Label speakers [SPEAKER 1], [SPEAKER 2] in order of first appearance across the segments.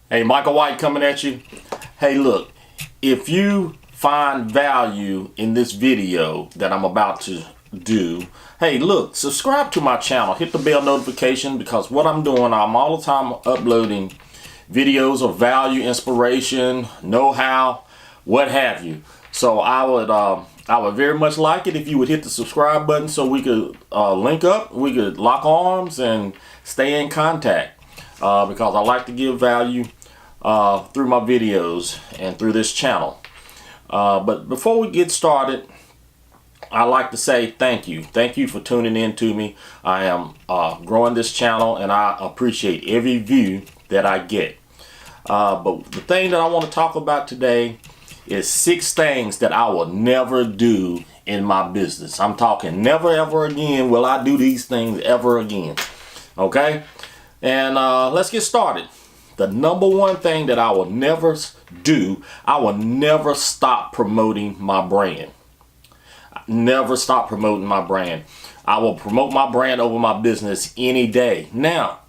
[SPEAKER 1] Hey, Michael White coming at you. Hey, look, if you find value in this video that I'm about to do, hey, look, subscribe to my channel. Hit the bell notification, because what I'm doing, I'm all the time uploading videos of value, inspiration, know-how, what have you. So I would very much like it if you would hit the subscribe button so we could link up, we could lock arms and stay in contact. Because I like to give value through my videos and through this channel. But before we get started, I like to say thank you. Thank you for tuning in to me. I am growing this channel, and I appreciate every view that I get. But the thing that I want to talk about today is 6 things that I will never do in my business. I'm talking never ever again will I do these things ever again. Okay? And let's get started. The number one thing that I will never do, I will never stop promoting my brand. Never stop promoting my brand. I will promote my brand over my business any day. Now,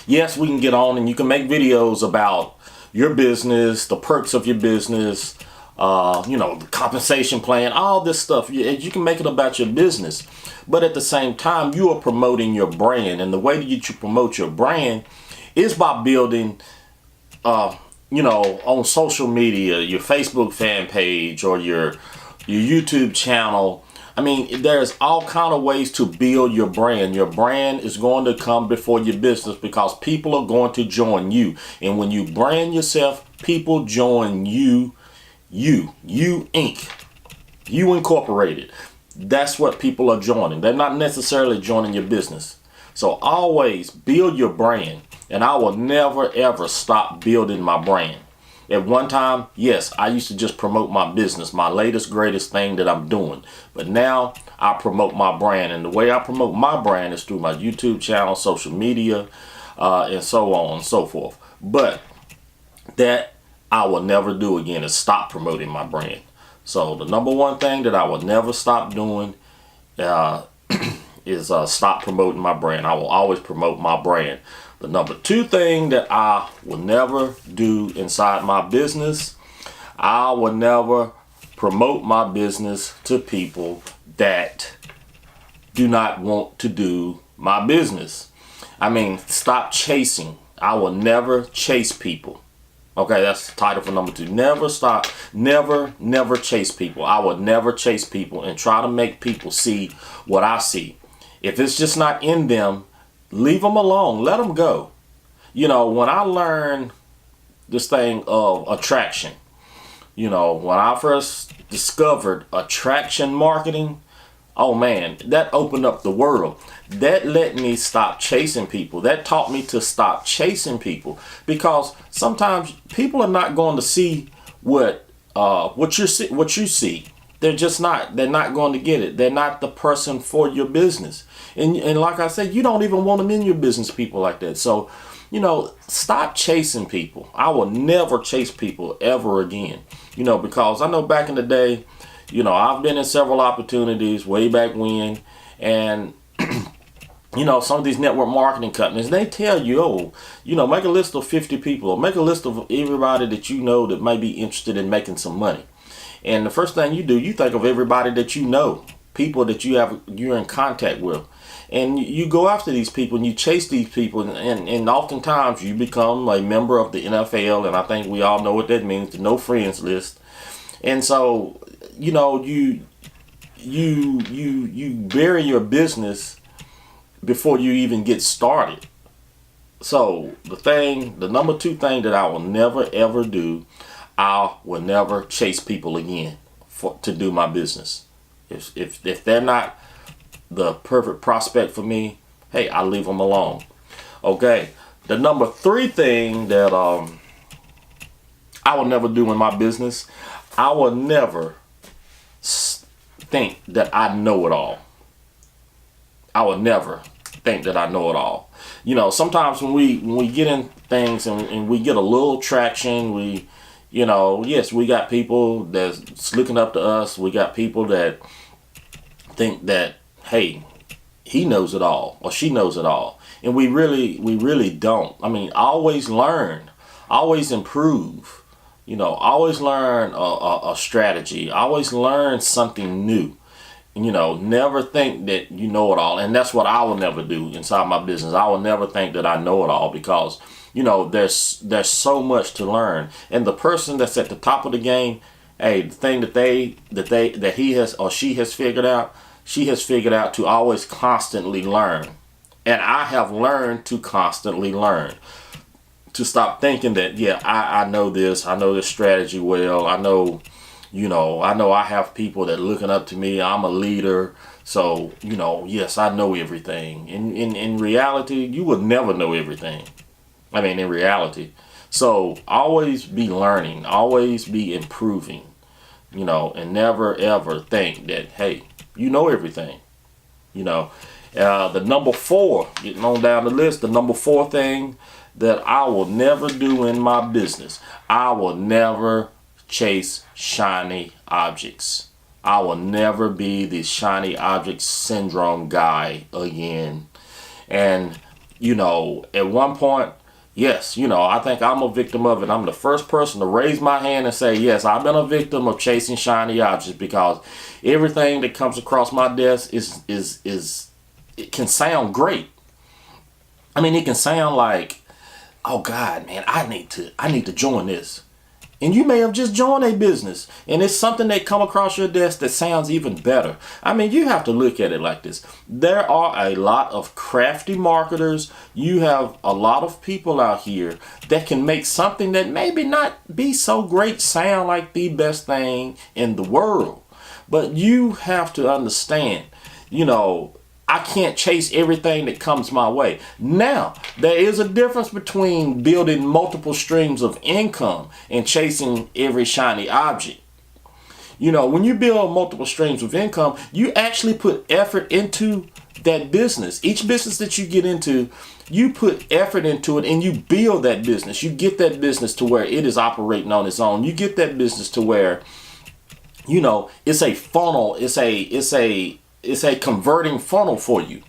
[SPEAKER 1] yes, we can get on and you can make videos about your business, the perks of your business, the compensation plan, all this stuff. You can make it about your business. But at the same time, you are promoting your brand. And the way that you promote your brand is by building, on social media, your Facebook fan page or your YouTube channel. I mean, there's all kind of ways to build your brand. Your brand is going to come before your business because people are going to join you. And when you brand yourself, people join you Inc. You Incorporated. That's what people are joining. They're not necessarily joining your business. So always build your brand. And I will never ever stop building my brand. At one time, yes, I used to just promote my business, my latest, greatest thing that I'm doing. But now I promote my brand. And the way I promote my brand is through my YouTube channel, social media, and so on and so forth. But that I will never do again is stop promoting my brand. So the number one thing that I will never stop doing is stop promoting my brand. I will always promote my brand. The number 2 thing that I will never do inside my business, I will never promote my business to people that do not want to do my business. I mean, stop chasing. I will never chase people. Okay, that's the title for number 2. Never chase people. I will never chase people and try to make people see what I see. If it's just not in them, leave them alone. Let them go. When I learned this thing of attraction, when I first discovered attraction marketing, oh man, that opened up the world. That let me stop chasing people. That taught me to stop chasing people, because sometimes people are not going to see what you see. They're just not. They're not going to get it. They're not the person for your business. And like I said, you don't even want them in your business, people like that. So, stop chasing people. I will never chase people ever again. Because I know back in the day, I've been in several opportunities way back when, and some of these network marketing companies, they tell you, make a list of 50 people, or make a list of everybody that you know that might be interested in making some money. And the first thing you do, you think of everybody that you know, people that you're in contact with. And you go after these people and you chase these people, and oftentimes you become a member of the NFL, and I think we all know what that means, the no friends list. And so, you bury your business before you even get started. So the number 2 thing that I will never ever do, I will never chase people again to do my business. If they're not the perfect prospect for me, hey, I leave them alone. Okay. The number 3 thing that I will never do in my business, I will never think that I know it all. I will never think that I know it all. Sometimes when we get in things and we get a little traction, yes, we got people that's looking up to us. We got people that think that, hey, he knows it all or she knows it all. And we really don't. I mean, always learn, always improve, always learn a strategy, always learn something new. Never think that you know it all. And that's what I will never do inside my business. I will never think that I know it all, because there's so much to learn. And the person that's at the top of the game, hey, the thing that he has or she has figured out, to always constantly learn. And I have learned to constantly learn, to stop thinking that, yeah, I know this strategy well. I know I have people that are looking up to me. I'm a leader. So, yes, I know everything. In reality, you will never know everything. I mean, in reality. So always be learning, always be improving, and never ever think that, hey, you know everything. The number 4, getting on down the list, the number 4 thing that I will never do in my business, I will never chase shiny objects. I will never be the shiny object syndrome guy again. And, at one point, yes, I think I'm a victim of it. I'm the first person to raise my hand and say, yes, I've been a victim of chasing shiny objects, because everything that comes across my desk it can sound great. I mean, it can sound like, oh God, man, I need to join this. And you may have just joined a business, and it's something that come across your desk that sounds even better. I mean, you have to look at it like this. There are a lot of crafty marketers. You have a lot of people out here that can make something that maybe not be so great sound like the best thing in the world. But you have to understand, I can't chase everything that comes my way. Now, there is a difference between building multiple streams of income and chasing every shiny object. When you build multiple streams of income, you actually put effort into that business. Each business that you get into, you put effort into it, and you build that business. You get that business to where it is operating on its own. You get that business to where, it's a funnel. It's a converting funnel for you.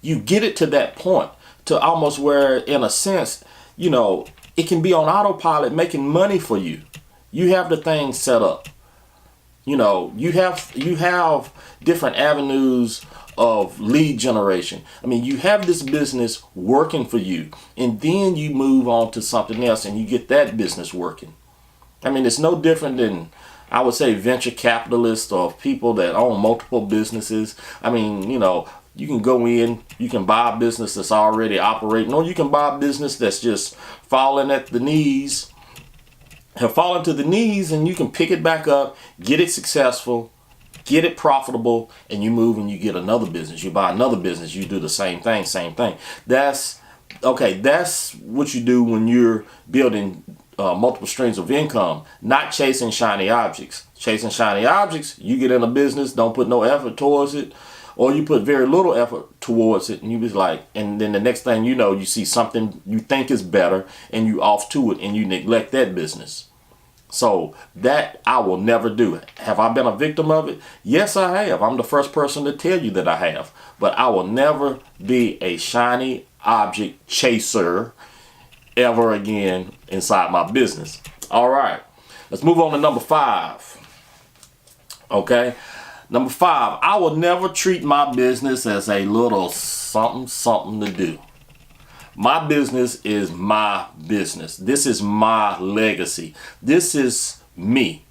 [SPEAKER 1] You get it to that point, to almost where, in a sense, it can be on autopilot, making money for you. You have the thing set up. You have different avenues of lead generation. I mean, you have this business working for you, and then you move on to something else and you get that business working. I mean, it's no different than, I would say, venture capitalists or people that own multiple businesses. I mean, you can go in, you can buy a business that's already operating, or you can buy a business that's just falling to the knees, and you can pick it back up, get it successful, get it profitable, and you move and you get another business. You buy another business, you do the same thing. That's what you do when you're building multiple streams of income, not chasing shiny objects. Chasing shiny objects, you get in a business, don't put no effort towards it, or you put very little effort towards it, and you be like, and then the next thing you know, you see something you think is better, and you off to it, and you neglect that business. So that I will never do it. Have I been a victim of it? Yes, I have. I'm the first person to tell you that I have. But I will never be a shiny object chaser ever again inside my business. All right, let's move on to number 5. Okay, number 5, I will never treat my business as a little something to do. My business is my business. This is my legacy. This is me.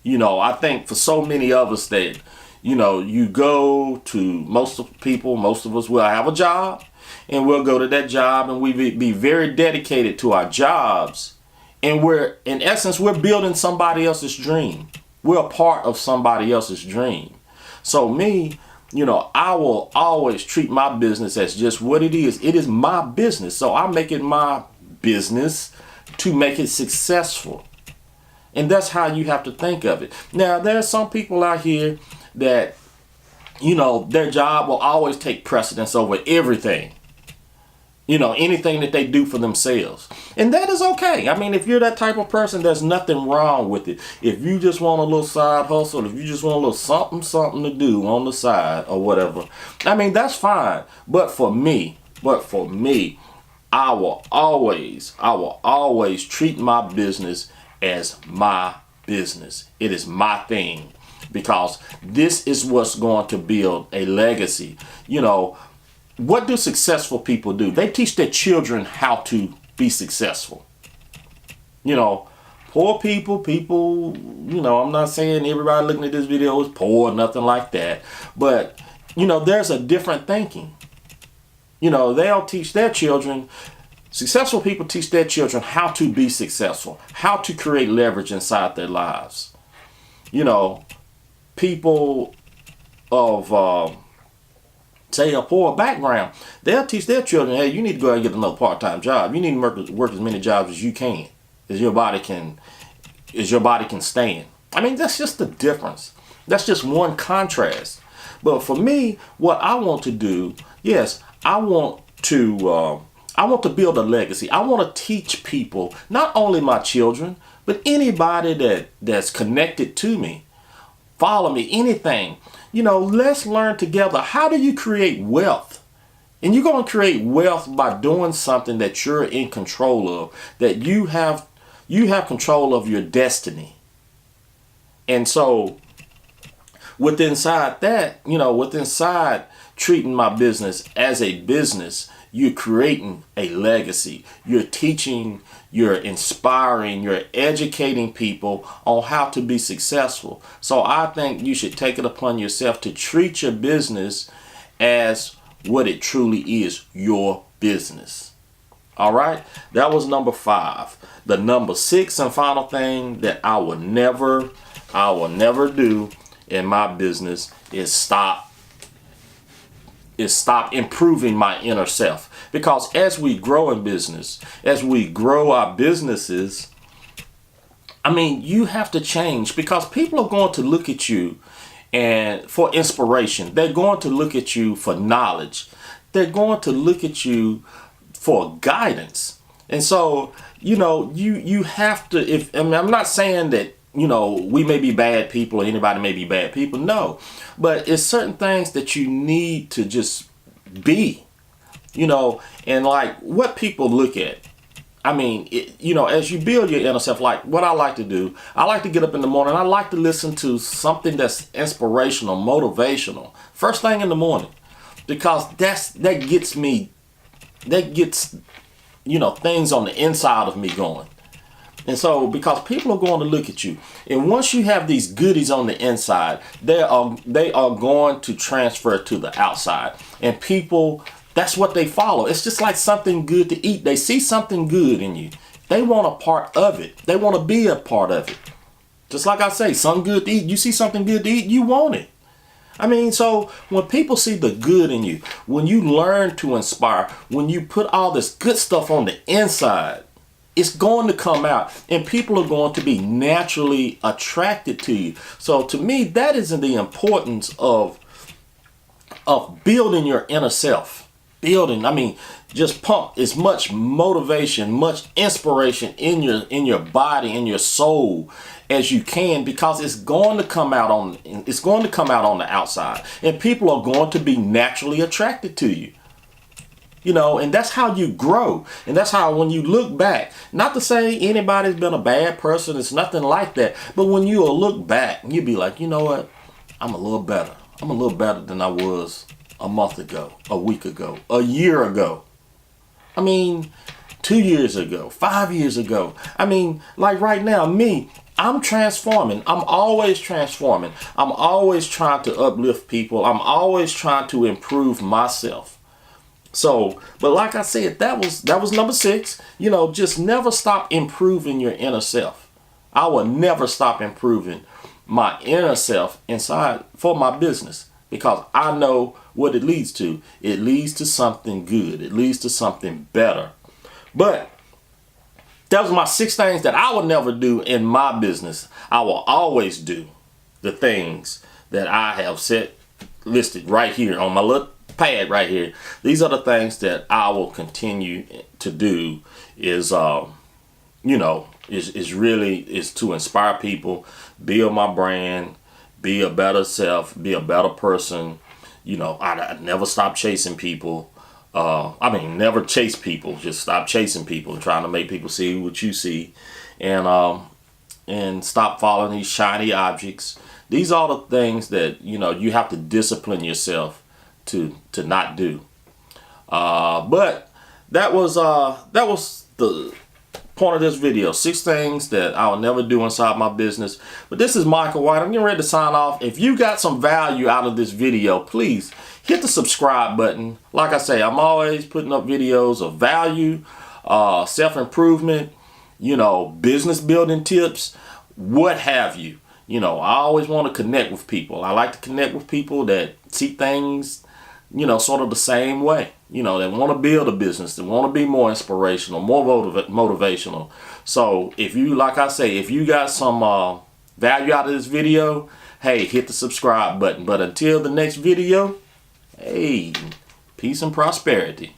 [SPEAKER 1] I think for so many of us that, you go to, most of us will have a job, and we'll go to that job, and we be very dedicated to our jobs. And in essence, we're building somebody else's dream. We're a part of somebody else's dream. So me, I will always treat my business as just what it is. It is my business. So I make it my business to make it successful. And that's how you have to think of it. Now, there are some people out here that, their job will always take precedence over everything. Anything that they do for themselves. And that is okay. I mean, if you're that type of person, there's nothing wrong with it. If you just want a little side hustle, if you just want a little something to do on the side or whatever, I mean, that's fine. But for me, But for me, I will always treat my business as my business. It is my thing, because this is what's going to build a legacy. You know, what do successful people do? They teach their children how to be successful. You know, poor people, you know, I'm not saying everybody looking at this video is poor, nothing like that. But, you know, there's a different thinking. You know, they'll teach their children, successful people teach their children how to be successful, how to create leverage inside their lives. You know, people of, say, a poor background, they'll teach their children, hey, you need to go out and get another part-time job. You need to work as many jobs as you can, as your body can stand. I mean, that's just the difference. That's just one contrast. But for me, what I want to do, yes, I want to build a legacy. I want to teach people, not only my children, but anybody that's connected to me, follow me, anything. You know, let's learn together. How do you create wealth? And you're going to create wealth by doing something that you're in control of, that you have control of your destiny. And so within treating my business as a business, you're creating a legacy. You're teaching, you're inspiring, you're educating people on how to be successful. So I think you should take it upon yourself to treat your business as what it truly is, your business. All right, that was number 5. The number 6 and final thing that I will never do in my business is stop improving my inner self. Because as we grow in business, as we grow our businesses, I mean, you have to change, because people are going to look at you and for inspiration. They're going to look at you for knowledge. They're going to look at you for guidance. And so, you know, you have to, I'm not saying that, you know, we may be bad people or anybody may be bad people. No, but it's certain things that you need to just be, you know, and like what people look at. I mean, you know, as you build your inner self, like what I like to do, I like to get up in the morning. I like to listen to something that's inspirational, motivational, first thing in the morning, because that gets, you know, things on the inside of me going. And so, because people are going to look at you, and once you have these goodies on the inside, they are going to transfer to the outside. And people, that's what they follow. It's just like something good to eat. They see something good in you. They want a part of it. They want to be a part of it. Just like I say, something good to eat. You see something good to eat, you want it. I mean, so when people see the good in you, when you learn to inspire, when you put all this good stuff on the inside, it's going to come out, and people are going to be naturally attracted to you. So to me, that is the importance of building your inner self. I mean, just pump as much motivation, much inspiration in your body, in your soul as you can, because it's going to come out on the outside, and people are going to be naturally attracted to you. You know, and that's how you grow. And that's how, when you look back, not to say anybody's been a bad person, it's nothing like that. But when you'll look back, you'll be like, you know what? I'm a little better. I'm a little better than I was a month ago, a week ago, a year ago. I mean, 2 years ago, 5 years ago. I mean, like right now, I'm transforming. I'm always transforming. I'm always trying to uplift people. I'm always trying to improve myself. So, but like I said, that was number 6. You know, just never stop improving your inner self. I will never stop improving my inner self inside for my business, because I know what it leads to. It leads to something good. It leads to something better. But that was my 6 things that I will never do in my business. I will always do the things that I have listed right here on my little pad right here. These are the things that I will continue to do. Is is to inspire people, build my brand, be a better self, be a better person. You know, I never stop chasing people. Never chase people. Just stop chasing people and trying to make people see what you see, and stop following these shiny objects. These are the things that you have to discipline yourself to not do. But that was the point of this video. 6 things that I will never do inside my business. But this is Michael White. I'm getting ready to sign off. If you got some value out of this video, please hit the subscribe button. Like I say, I'm always putting up videos of value, self-improvement, business building tips, what have you. I always want to connect with people. I like to connect with people that see things, sort of the same way. That want to build a business, that want to be more inspirational, more motivational. So if you, like I say, if you got some value out of this video, hey, hit the subscribe button. But until the next video, hey, peace and prosperity.